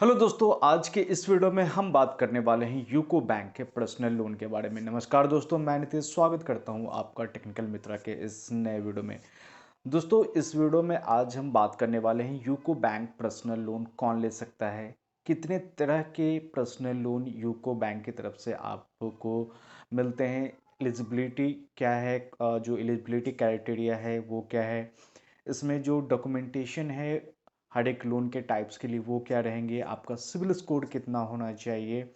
Hello दोस्तों, आज के इस वीडियो में हम बात करने वाले हैं यूको बैंक के पर्सनल लोन के बारे में। नमस्कार दोस्तों, मैं नितेश स्वागत करता हूं आपका टेक्निकल मित्रा के इस नए वीडियो में। दोस्तोों, इस वीडियो में आज हम बात करने वाले हैं यूको बैंक पर्सनल लोन कौन ले सकता है, कितने तरह के पर्सनल लोन यूको बैंक की तरफ से आपको मिलते हैं, एलिजिबिलिटी क्या है, जो एलिजिबिलिटी क्राइटेरिया है वो क्या है, इसमें जो डॉक्यूमेंटेशन है हर एक लोन के टाइप्स के लिए वो क्या रहेंगे, आपका सिविल स्कोर कितना होना चाहिए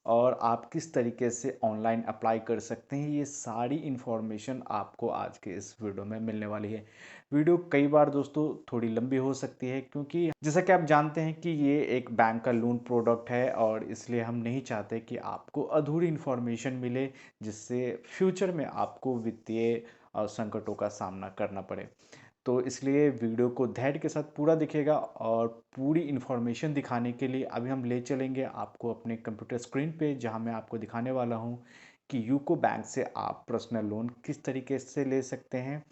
और आप किस तरीके से ऑनलाइन अप्लाई कर सकते हैं, ये सारी इन्फॉर्मेशन आपको आज के इस वीडियो में मिलने वाली है। वीडियो कई बार दोस्तों थोड़ी लंबी हो सकती है क्योंकि जैसा कि आप जानते हैं कि ये एक बैंक का लोन प्रोडक्ट है और इसलिए हम नहीं चाहते कि आपको अधूरी इन्फॉर्मेशन मिले जिससे फ्यूचर में आपको वित्तीय संकटों का सामना करना पड़े। तो इसलिए वीडियो को धैर्य के साथ पूरा दिखेगा और पूरी इन्फॉर्मेशन दिखाने के लिए अभी हम ले चलेंगे आपको अपने कंप्यूटर स्क्रीन पे, जहां मैं आपको दिखाने वाला हूं कि यूको बैंक से आप पर्सनल लोन किस तरीके से ले सकते हैं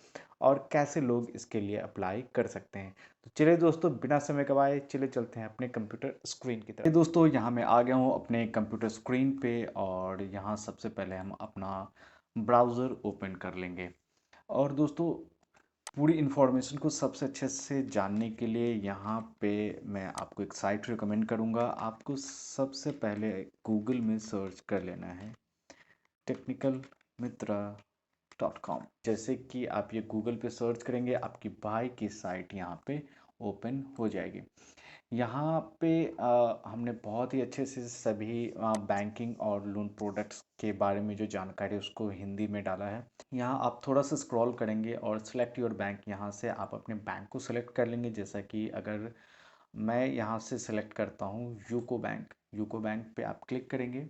और कैसे लोग इसके लिए अप्लाई कर सकते हैं। तो चलिए दोस्तों, बिना समय गवाए चले चलते हैं अपने कंप्यूटर स्क्रीन की तरफ। दोस्तों, यहाँ मैं आ गया हूँ अपने कंप्यूटर स्क्रीन पे और यहाँ सबसे पहले हम अपना ब्राउज़र ओपन कर लेंगे। और दोस्तों, पूरी इन्फॉर्मेशन को सबसे अच्छे से जानने के लिए यहाँ पे मैं आपको एक साइट रिकमेंड करूँगा। आपको सबसे पहले गूगल में सर्च कर लेना है टेक्निकल मित्रा .com। जैसे कि आप ये गूगल पे सर्च करेंगे, आपकी भाई की साइट यहाँ पे ओपन हो जाएगी। यहाँ पे हमने बहुत ही अच्छे से सभी बैंकिंग और लोन प्रोडक्ट्स के बारे में जो जानकारी है उसको हिंदी में डाला है। यहाँ आप थोड़ा सा स्क्रॉल करेंगे और सिलेक्ट योर बैंक, यहाँ से आप अपने बैंक को सिलेक्ट कर लेंगे। जैसा कि अगर मैं यहाँ से सिलेक्ट करता हूँ यूको बैंक, यूको बैंक पे आप क्लिक करेंगे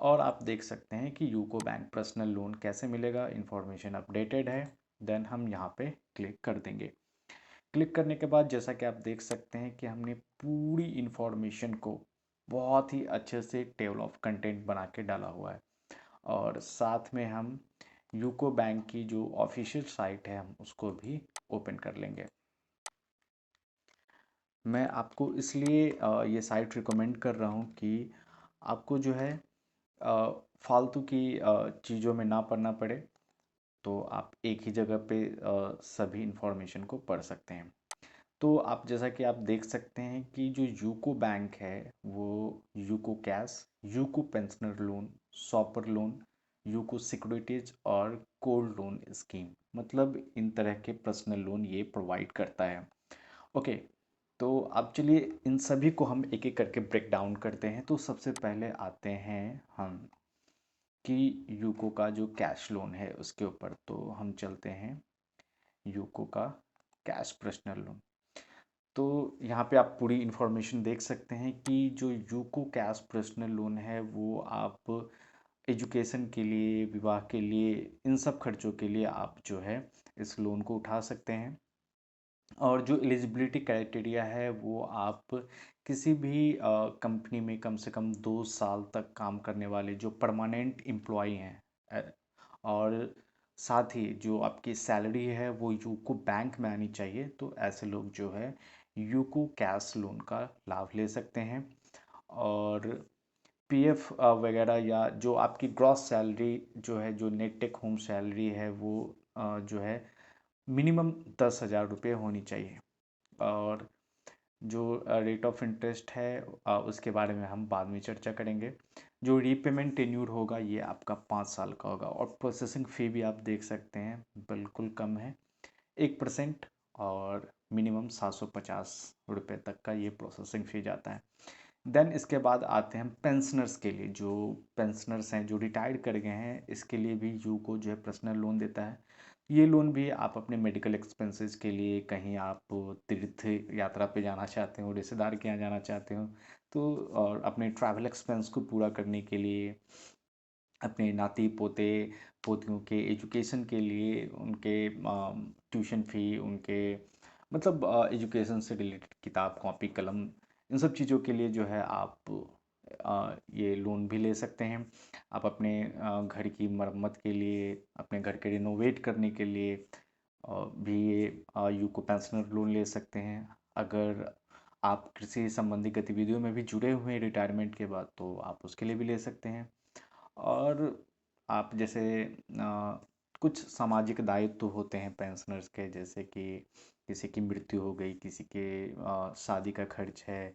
और आप देख सकते हैं कि यूको बैंक पर्सनल लोन कैसे मिलेगा, इन्फॉर्मेशन अपडेटेड है। देन हम यहाँ पे क्लिक कर देंगे। क्लिक करने के बाद जैसा कि आप देख सकते हैं कि हमने पूरी इन्फॉर्मेशन को बहुत ही अच्छे से टेबल ऑफ कंटेंट बना के डाला हुआ है और साथ में हम यूको बैंक की जो ऑफिशियल साइट है हम उसको भी ओपन कर लेंगे। मैं आपको इसलिए ये साइट रिकमेंड कर रहा हूँ कि आपको जो है फालतू की चीज़ों में ना पढ़ना पड़े, तो आप एक ही जगह पे सभी इन्फॉर्मेशन को पढ़ सकते हैं। तो आप जैसा कि आप देख सकते हैं कि जो यूको बैंक है वो UCO cash, UCO pensioner loan, shopper loan, UCO securities और गोल्ड लोन स्कीम, मतलब इन तरह के पर्सनल लोन ये प्रोवाइड करता है। ओके, तो अब चलिए इन सभी को हम एक एक करके ब्रेक डाउन करते हैं। तो सबसे पहले आते हैं हम कि यूको का जो कैश लोन है उसके ऊपर। तो हम चलते हैं यूको का कैश पर्सनल लोन। तो यहाँ पे आप पूरी इन्फॉर्मेशन देख सकते हैं कि जो यूको कैश पर्सनल लोन है वो आप एजुकेशन के लिए, विवाह के लिए, इन सब खर्चों के लिए आप जो है इस लोन को उठा सकते हैं। और जो एलिजिबिलिटी क्राइटेरिया है वो आप किसी भी कंपनी में कम से कम 2 साल तक काम करने वाले जो परमानेंट एम्प्लॉई हैं, अ, और साथ ही जो आपकी सैलरी है वो यूको बैंक में आनी चाहिए। तो ऐसे लोग जो है यूको कैश लोन का लाभ ले सकते हैं। और पीएफ वगैरह या जो आपकी ग्रॉस सैलरी जो है, जो नेट टेक होम सैलरी है वो जो है मिनिमम 10,000 रुपये होनी चाहिए। और जो रेट ऑफ इंटरेस्ट है उसके बारे में हम बाद में चर्चा करेंगे। जो रीपेमेंट टेन्यूर होगा ये आपका 5 साल का होगा। और प्रोसेसिंग फ़ी भी आप देख सकते हैं बिल्कुल कम है, 1%। और मिनिमम 750 रुपये तक का ये प्रोसेसिंग फ़ी जाता है। देन इसके बाद आते हैं पेंशनर्स के लिए। जो पेंशनर्स हैं जो रिटायर्ड कर गए हैं, इसके लिए भी यूको जो है पर्सनल लोन देता है। ये लोन भी आप अपने मेडिकल एक्सपेंसेस के लिए, कहीं आप तीर्थ यात्रा पे जाना चाहते हो, रिश्तेदार के यहाँ जाना चाहते हो, तो और अपने ट्रैवल एक्सपेंस को पूरा करने के लिए, अपने नाती पोते पोतियों के एजुकेशन के लिए, उनके ट्यूशन फ़ी, उनके मतलब एजुकेशन से रिलेटेड किताब कॉपी कलम, इन सब चीज़ों के लिए जो है आप ये लोन भी ले सकते हैं। आप अपने घर की मरम्मत के लिए, अपने घर के रिनोवेट करने के लिए भी ये यूको पेंशनर लोन ले सकते हैं। अगर आप कृषि संबंधी गतिविधियों में भी जुड़े हुए हैं रिटायरमेंट के बाद, तो आप उसके लिए भी ले सकते हैं। और आप जैसे कुछ सामाजिक दायित्व होते हैं पेंशनर्स के, जैसे कि किसी की मृत्यु हो गई, किसी के शादी का खर्च है,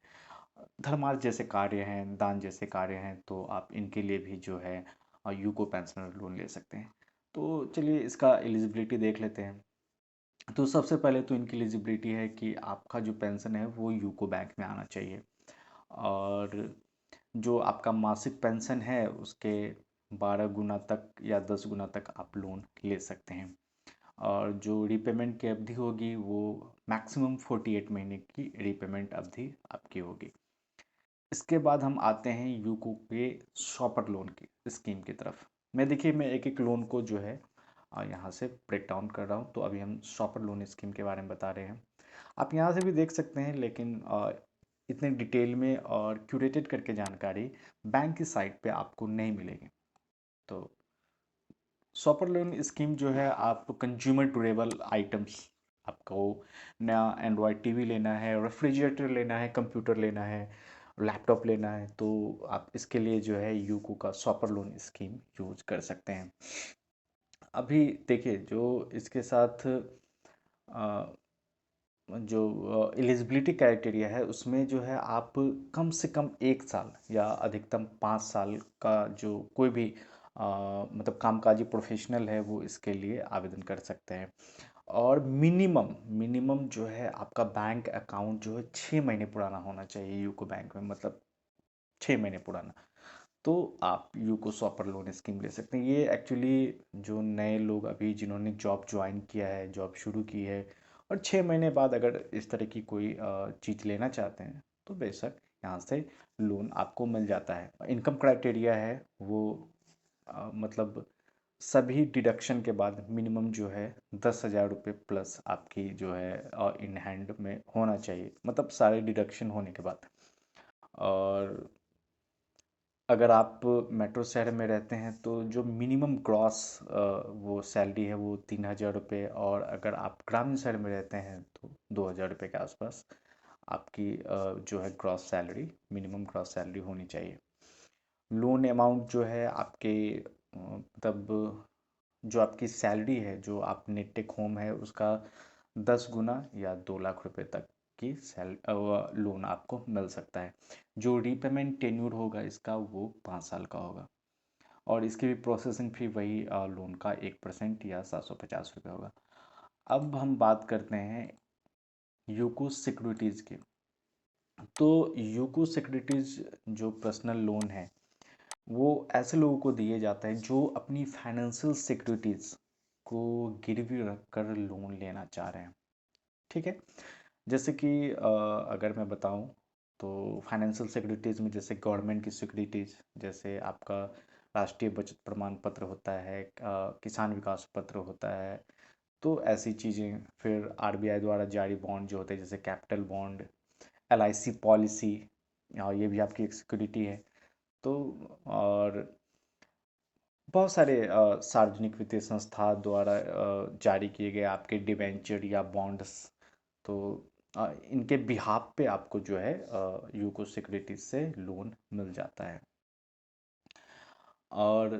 धर्मार्थ जैसे कार्य हैं, दान जैसे कार्य हैं, तो आप इनके लिए भी जो है यूको पेंशनर लोन ले सकते हैं। तो चलिए इसका एलिजिबिलिटी देख लेते हैं। तो सबसे पहले तो इनकी एलिजिबिलिटी है कि आपका जो पेंशन है वो यूको बैंक में आना चाहिए, और जो आपका मासिक पेंशन है उसके 12 गुना तक या 10 गुना तक आप लोन ले सकते हैं। और जो रीपेमेंट की अवधि होगी वो मैक्सिमम 48 महीने की रीपेमेंट अवधि आपकी होगी। इसके बाद हम आते हैं यूको के शॉपर लोन की स्कीम की तरफ। मैं एक एक लोन को जो है यहाँ से ब्रेक डाउन कर रहा हूँ। तो अभी हम शॉपर लोन स्कीम के बारे में बता रहे हैं। आप यहाँ से भी देख सकते हैं, लेकिन इतने डिटेल में और क्यूरेटेड करके जानकारी बैंक की साइट पे आपको नहीं मिलेगी। तो शॉपर लोन स्कीम जो है, आप कंज्यूमर ड्यूरेबल आइटम्स, आपको नया एंड्रॉयड टीवी लेना है, रेफ्रिजरेटर लेना है, कंप्यूटर लेना है, लैपटॉप लेना है, तो आप इसके लिए जो है यूको का शॉपर लोन स्कीम यूज कर सकते हैं। अभी देखिए, जो इसके साथ अ, जो एलिजिबिलिटी क्राइटेरिया है उसमें जो है, आप कम से कम 1 साल या अधिकतम 5 साल का जो कोई भी मतलब कामकाजी प्रोफेशनल है वो इसके लिए आवेदन कर सकते हैं। और मिनिमम मिनिमम जो है आपका बैंक अकाउंट जो है 6 महीने पुराना होना चाहिए यूको बैंक में, मतलब 6 महीने पुराना। तो आप यूको शॉपर लोन स्कीम ले सकते हैं। ये एक्चुअली जो नए लोग अभी जिन्होंने जॉब ज्वाइन किया है, जॉब शुरू की है, और 6 महीने बाद अगर इस तरह की कोई चीज़ लेना चाहते हैं, तो बेशक यहाँ से लोन आपको मिल जाता है। इनकम क्राइटेरिया है वो मतलब सभी डिडक्शन के बाद मिनिमम जो है 10,000 रुपये प्लस आपकी जो है इन हैंड में होना चाहिए, मतलब सारे डिडक्शन होने के बाद। और अगर आप मेट्रो शहर में रहते हैं तो जो मिनिमम ग्रॉस वो सैलरी है वो 3,000 रुपये, और अगर आप ग्रामीण शहर में रहते हैं तो 2,000 रुपये के आसपास आपकी जो है gross salary, minimum gross salary होनी चाहिए। लोन अमाउंट जो है आपके मतलब जो आपकी सैलरी है, जो आप नेट टेक होम है उसका 10 गुना या 2 लाख रुपए तक की लोन आपको मिल सकता है। जो रीपेमेंट टेन्यूर होगा इसका वो 5 साल का होगा, और इसकी भी प्रोसेसिंग फी वही लोन का 1% या 750 रुपये होगा। अब हम बात करते हैं यूको सिक्योरिटीज़ की। तो यूको सिक्योरिटीज़ जो पर्सनल लोन है वो ऐसे लोगों को दिए जाता है जो अपनी फाइनेंशियल सिक्योरिटीज़ को गिरवी रख कर लोन लेना चाह रहे हैं। ठीक है। जैसे कि अगर मैं बताऊं, तो फाइनेंशियल सिक्योरिटीज़ में जैसे गवर्नमेंट की सिक्योरिटीज़, जैसे आपका राष्ट्रीय बचत प्रमाण पत्र होता है, किसान विकास पत्र होता है, तो ऐसी चीज़ें। फिर आरबीआई द्वारा जारी बॉन्ड जो होते हैं, जैसे कैपिटल बॉन्ड, एलआईसी पॉलिसी, ये भी आपकी एक सिक्योरिटी है। तो और बहुत सारे सार्वजनिक वित्तीय संस्था द्वारा जारी किए गए आपके डिबेंचर या बॉन्ड्स, तो इनके बिहाफ पे आपको जो है यूको सिक्योरिटीज से लोन मिल जाता है। और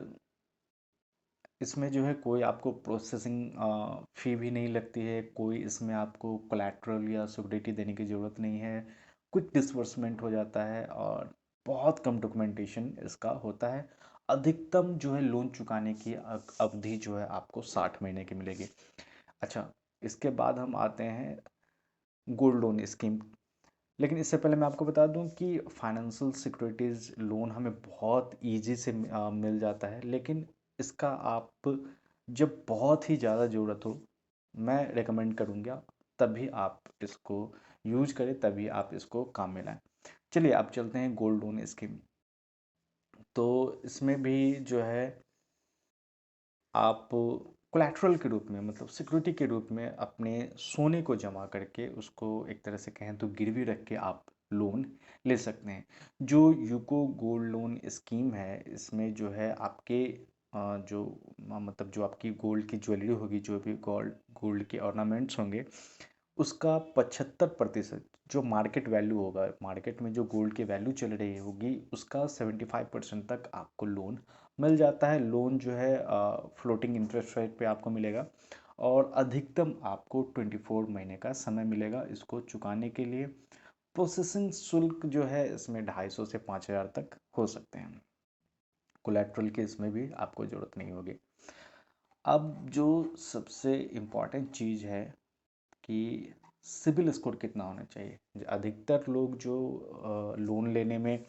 इसमें जो है कोई आपको प्रोसेसिंग फ़ी भी नहीं लगती है, कोई इसमें आपको कोलैटरल या सिक्योरिटी देने की ज़रूरत नहीं है। क्विक डिसबर्समेंट हो जाता है, और बहुत कम डॉक्यूमेंटेशन इसका होता है। अधिकतम जो है लोन चुकाने की अवधि जो है आपको 60 महीने की मिलेगी। अच्छा, इसके बाद हम आते हैं गोल्ड लोन स्कीम। लेकिन इससे पहले मैं आपको बता दूं कि फाइनेंशियल सिक्योरिटीज़ लोन हमें बहुत इजी से मिल जाता है, लेकिन इसका आप जब बहुत ही ज़्यादा ज़रूरत हो, मैं रेकमेंड करूँगा तभी आप इसको यूज करें, तभी आप इसको काम में लाएं। चलिए आप चलते हैं गोल्ड लोन स्कीम। तो इसमें भी जो है आप कोलैटरल के रूप में, मतलब सिक्योरिटी के रूप में अपने सोने को जमा करके, उसको एक तरह से कहें तो गिरवी रख के आप लोन ले सकते हैं। जो यूको गोल्ड लोन स्कीम है, इसमें जो है आपके जो मतलब जो आपकी गोल्ड की ज्वेलरी होगी, जो भी गोल्ड गोल्ड के ऑर्नामेंट्स होंगे, उसका 75% जो मार्केट वैल्यू होगा, मार्केट में जो गोल्ड की वैल्यू चल रही होगी उसका 75% तक आपको लोन मिल जाता है। लोन जो है फ्लोटिंग इंटरेस्ट रेट पे आपको मिलेगा और अधिकतम आपको 24 महीने का समय मिलेगा इसको चुकाने के लिए। प्रोसेसिंग शुल्क जो है इसमें 250 से 5,000 तक हो सकते हैं। कोलेट्रल की इसमें भी आपको ज़रूरत नहीं होगी। अब जो सबसे इम्पॉर्टेंट चीज़ है कि सिबिल स्कोर कितना होना चाहिए। अधिकतर लोग जो लोन लेने में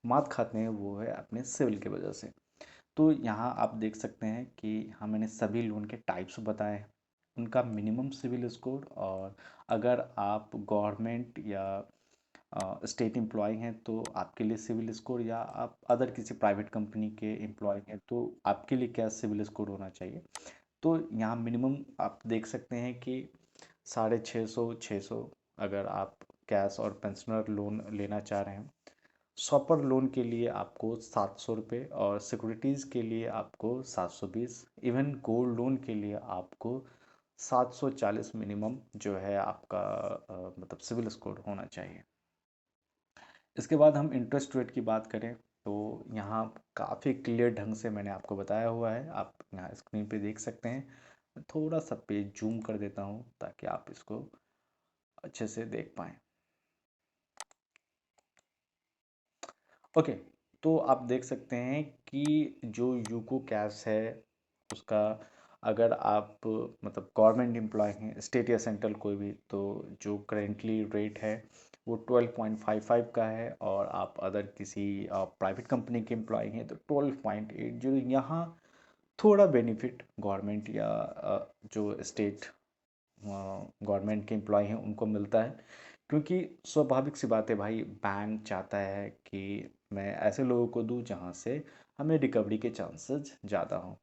मात खाते हैं वो है अपने सिबिल की वजह से। तो यहाँ आप देख सकते हैं कि हाँ, मैंने सभी लोन के टाइप्स बताए हैं, उनका मिनिमम सिबिल स्कोर, और अगर आप गवर्नमेंट या स्टेट एम्प्लॉय हैं तो आपके लिए सिविल स्कोर, या आप अदर किसी प्राइवेट कंपनी के एम्प्लॉय हैं तो आपके लिए क्या सिविल स्कोर होना चाहिए। तो यहाँ मिनिमम आप देख सकते हैं कि 650 अगर आप कैश और पेंशनर लोन लेना चाह रहे हैं। शॉपर लोन के लिए आपको 700 रुपये और सिक्योरिटीज़ के लिए आपको 720। इवन गोल्ड लोन के लिए आपको 740 मिनिमम जो है आपका मतलब सिविल स्कोर होना चाहिए। इसके बाद हम इंटरेस्ट रेट की बात करें तो यहाँ काफ़ी क्लियर ढंग से मैंने आपको बताया हुआ है, आप यहाँ स्क्रीन पे देख सकते हैं। मैं थोड़ा सा पेज जूम कर देता हूँ ताकि आप इसको अच्छे से देख पाएँ। ओके, तो आप देख सकते हैं कि जो यूको कैश है उसका, अगर आप मतलब गवर्नमेंट एम्प्लॉय हैं स्टेट या सेंट्रल कोई भी, तो जो करेंटली रेट है वो 12.55 का है, और आप अदर किसी प्राइवेट कंपनी के एम्प्लॉय हैं तो 12.80। यहाँ थोड़ा बेनिफिट गवर्नमेंट या जो स्टेट गवर्नमेंट के एम्प्लॉय हैं उनको मिलता है, क्योंकि स्वाभाविक सी बात है भाई, बैंक चाहता है कि मैं ऐसे लोगों को दूं जहां से हमें रिकवरी के चांसेस ज़्यादा हों।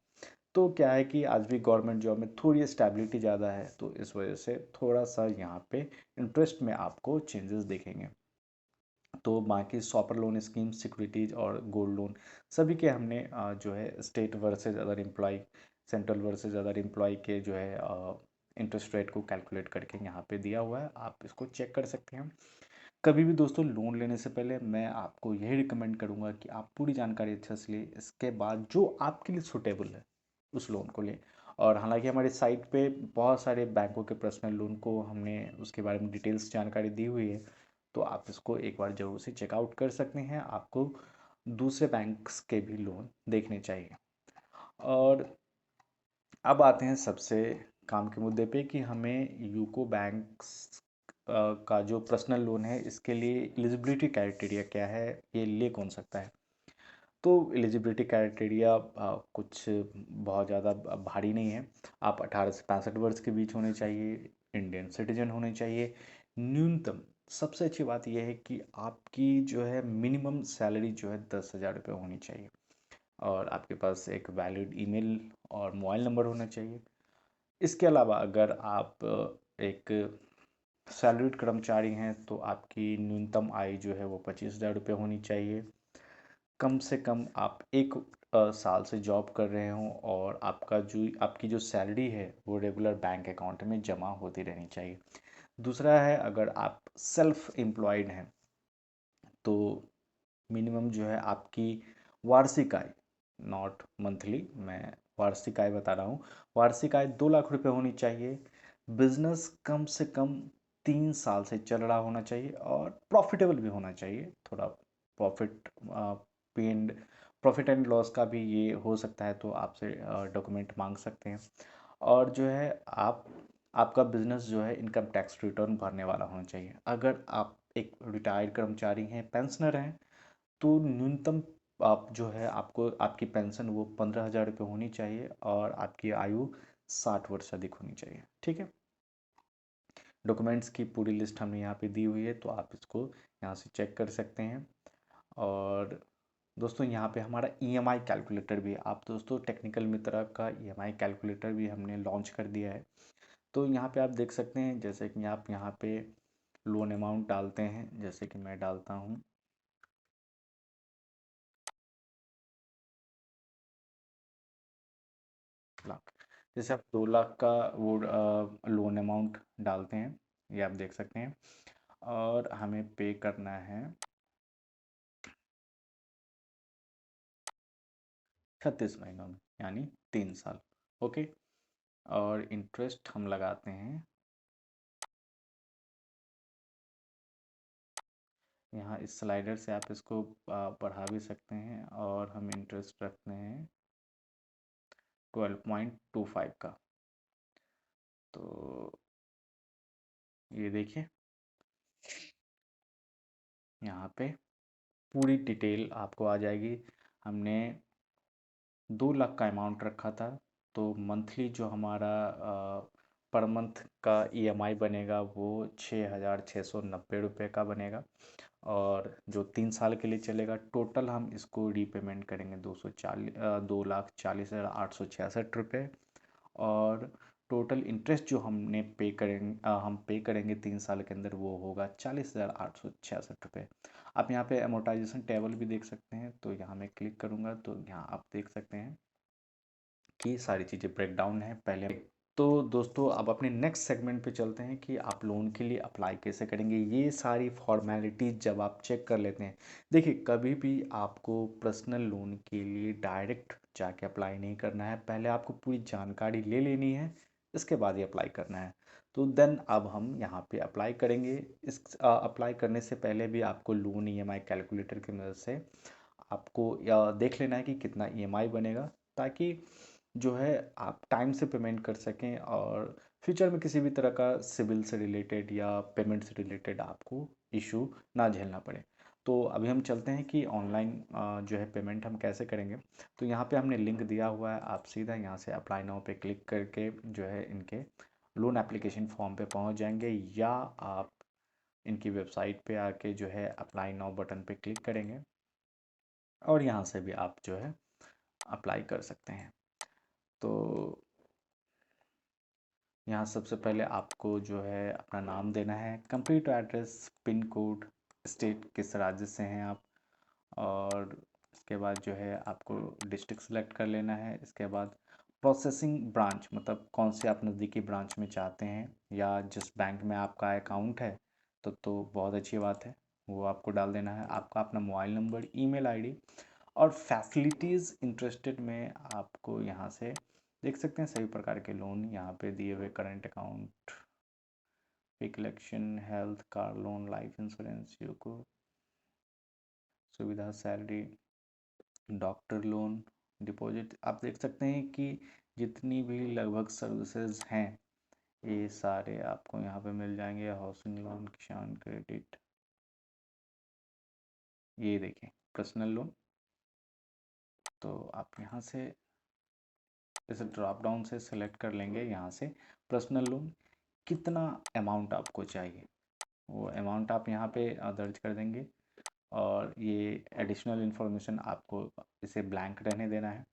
तो क्या है कि आज भी गवर्नमेंट जॉब में थोड़ी स्टेबिलिटी ज़्यादा है, तो इस वजह से थोड़ा सा यहाँ पे इंटरेस्ट में आपको चेंजेस देखेंगे। तो बाकी सॉपर लोन स्कीम, सिक्योरिटीज और गोल्ड लोन सभी के हमने जो है state versus other employ, central versus other employ के जो है इंटरेस्ट रेट को कैलकुलेट करके यहाँ पे दिया हुआ है, आप इसको चेक कर सकते हैं। कभी भी दोस्तों लोन लेने से पहले मैं आपको यही रिकमेंड करूँगा कि आप पूरी जानकारी अच्छे से लें, इसके बाद जो आपके लिए सूटेबल है उस लोन को लें। और हालांकि हमारी साइट पे बहुत सारे बैंकों के पर्सनल लोन को हमने उसके बारे में डिटेल्स जानकारी दी हुई है, तो आप इसको एक बार ज़रूर से चेकआउट कर सकते हैं। आपको दूसरे बैंक्स के भी लोन देखने चाहिए। और अब आते हैं सबसे काम के मुद्दे पे कि हमें यूको बैंक्स का जो पर्सनल लोन है इसके लिए एलिजिबिलिटी क्राइटेरिया क्या है, ये ले कौन सकता है। तो एलिजिबिलिटी क्राइटेरिया कुछ बहुत ज़्यादा भारी नहीं है। आप 18 से 65 वर्ष के बीच होने चाहिए, इंडियन सिटीजन होने चाहिए। न्यूनतम सबसे अच्छी बात यह है कि आपकी जो है मिनिमम सैलरी जो है 10,000 रुपये होनी चाहिए, और आपके पास एक वैलिड ईमेल और मोबाइल नंबर होना चाहिए। इसके अलावा अगर आप एक सैलरीड कर्मचारी हैं तो आपकी न्यूनतम आय जो है वो 25,000 रुपये होनी चाहिए। कम से कम आप एक साल से जॉब कर रहे हों, और आपकी जो सैलरी है वो रेगुलर बैंक अकाउंट में जमा होती रहनी चाहिए। दूसरा है, अगर आप सेल्फ एम्प्लॉयड हैं तो मिनिमम जो है आपकी वार्षिक आय, नॉट मंथली, मैं वार्षिक आय बता रहा हूँ, वार्षिक आय 2 लाख रुपए होनी चाहिए। बिजनेस कम से कम 3 साल से चल रहा होना चाहिए, और प्रॉफिटेबल भी होना चाहिए। थोड़ा profit and profit and loss का भी ये हो सकता है, तो आपसे डॉक्यूमेंट मांग सकते हैं। और जो है आपका बिजनेस जो है इनकम टैक्स रिटर्न भरने वाला होना चाहिए। अगर आप एक रिटायर्ड कर्मचारी हैं, पेंशनर हैं, तो न्यूनतम आप जो है आपको आपकी पेंशन वो 15,000 रुपये होनी चाहिए, और आपकी आयु 60 वर्ष से अधिक होनी चाहिए। ठीक है, डॉक्यूमेंट्स की पूरी लिस्ट हमने यहाँ पे दी हुई है, तो आप इसको यहाँ से चेक कर सकते हैं। और दोस्तों यहाँ पे हमारा ईएमआई कैलकुलेटर भी है। आप दोस्तों टेक्निकल मित्रा का ईएमआई कैलकुलेटर भी हमने लॉन्च कर दिया है। तो यहाँ पे आप देख सकते हैं, जैसे कि आप यहाँ पे लोन अमाउंट डालते हैं, जैसे कि मैं डालता हूँ लाख, जैसे आप 2 लाख का वो लोन अमाउंट डालते हैं, ये आप देख सकते हैं। और हमें पे करना है 36 महीनों में, यानी 3 साल। ओके। और इंटरेस्ट हम लगाते हैं यहाँ इस स्लाइडर से, आप इसको बढ़ा भी सकते हैं, और हम इंटरेस्ट रखते हैं 12.25 का। तो ये देखिए, यहाँ पे पूरी डिटेल आपको आ जाएगी। हमने 2 लाख का अमाउंट रखा था, तो मंथली जो हमारा पर मंथ का ईएमआई बनेगा वो 6,690 रुपये का बनेगा। और जो 3 साल के लिए चलेगा, टोटल हम इसको रीपेमेंट करेंगे 2,40,866 रुपये। और टोटल इंटरेस्ट जो हम पे करेंगे 3 साल के अंदर, वो होगा 40,866 रुपये। आप यहाँ पे अमोर्टाइजेशन टेबल भी देख सकते हैं। तो यहाँ मैं क्लिक करूँगा तो यहाँ आप देख सकते हैं कि सारी चीज़ें ब्रेक डाउन है पहले। तो दोस्तों, अब अपने नेक्स्ट सेगमेंट पे चलते हैं कि आप लोन के लिए अप्लाई कैसे करेंगे। ये सारी फॉर्मेलिटीज़ जब आप चेक कर लेते हैं, देखिए कभी भी आपको पर्सनल लोन के लिए डायरेक्ट जाके अप्लाई नहीं करना है। पहले आपको पूरी जानकारी ले लेनी है, इसके बाद ही अप्लाई करना है। तो देन अब हम यहाँ पे अप्लाई करेंगे। इस अप्लाई करने से पहले भी आपको लोन ईएमआई कैलकुलेटर की मदद से आपको देख लेना है कि कितना ईएमआई बनेगा, ताकि जो है आप टाइम से पेमेंट कर सकें, और फ्यूचर में किसी भी तरह का सिविल से रिलेटेड या पेमेंट से रिलेटेड आपको इशू ना झेलना पड़े। तो अभी हम चलते हैं कि ऑनलाइन जो है पेमेंट हम कैसे करेंगे। तो यहाँ पे हमने लिंक दिया हुआ है, आप सीधा यहाँ से अप्लाई नाउ पे क्लिक करके जो है इनके लोन एप्लीकेशन फॉर्म पे पहुँच जाएंगे, या आप इनकी वेबसाइट पे आके जो है अप्लाई नाउ बटन पे क्लिक करेंगे, और यहाँ से भी आप जो है अप्लाई कर सकते हैं। तो यहाँ सबसे पहले आपको जो है अपना नाम देना है, complete address, pin code, state किस राज्य से हैं आप, और इसके बाद जो है आपको डिस्ट्रिक्ट सेलेक्ट कर लेना है। इसके बाद प्रोसेसिंग ब्रांच, मतलब कौन से आप नज़दीकी ब्रांच में चाहते हैं, या जिस बैंक में आपका अकाउंट है, तो बहुत अच्छी बात है, वो आपको डाल देना है। आपका अपना मोबाइल नंबर, ईमेल आईडी, और फैसिलिटीज़ इंटरेस्टेड में आपको यहाँ से देख सकते हैं सभी प्रकार के लोन यहाँ पे दिए हुए, current account, pick election, health, car loan, life insurance, UCO सुविधा, सैलरी, डॉक्टर लोन, डिपॉजिट। आप देख सकते हैं कि जितनी भी लगभग सर्विसेज हैं, ये सारे आपको यहाँ पे मिल जाएंगे। हाउसिंग लोन, किसान क्रेडिट, ये देखें पर्सनल लोन। तो आप यहाँ से इस ड्रॉप डाउन से सेलेक्ट कर लेंगे, यहाँ से पर्सनल लोन कितना अमाउंट आपको चाहिए, वो अमाउंट आप यहाँ पे दर्ज कर देंगे। और ये एडिशनल इन्फॉर्मेशन आपको इसे ब्लैंक रहने देना है।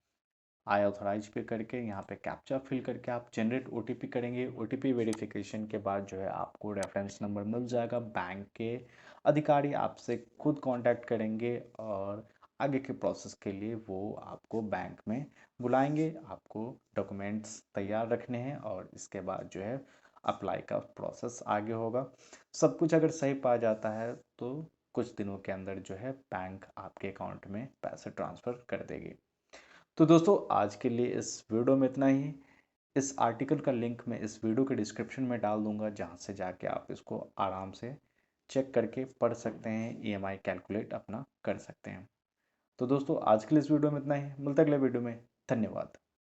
आई ऑथराइज पे करके यहाँ पे कैप्चा फिल करके आप जनरेट ओटीपी करेंगे। ओटीपी वेरिफिकेशन के बाद जो है आपको रेफरेंस नंबर मिल जाएगा। बैंक के अधिकारी आपसे खुद कांटेक्ट करेंगे, और आगे के प्रोसेस के लिए वो आपको बैंक में बुलाएंगे। आपको डॉक्यूमेंट्स तैयार रखने हैं, और इसके बाद जो है अप्लाई का प्रोसेस आगे होगा। सब कुछ अगर सही पा जाता है तो कुछ दिनों के अंदर जो है बैंक आपके अकाउंट में पैसे ट्रांसफ़र कर देगी। तो दोस्तों, आज के लिए इस वीडियो में इतना ही। इस आर्टिकल का लिंक मैं इस वीडियो के डिस्क्रिप्शन में डाल दूंगा, जहां से जाके आप इसको आराम से चेक करके पढ़ सकते हैं, ईएमआई कैलकुलेट अपना कर सकते हैं। तो दोस्तों, आज के लिए इस वीडियो में इतना ही। मिलते हैं अगले वीडियो में। धन्यवाद।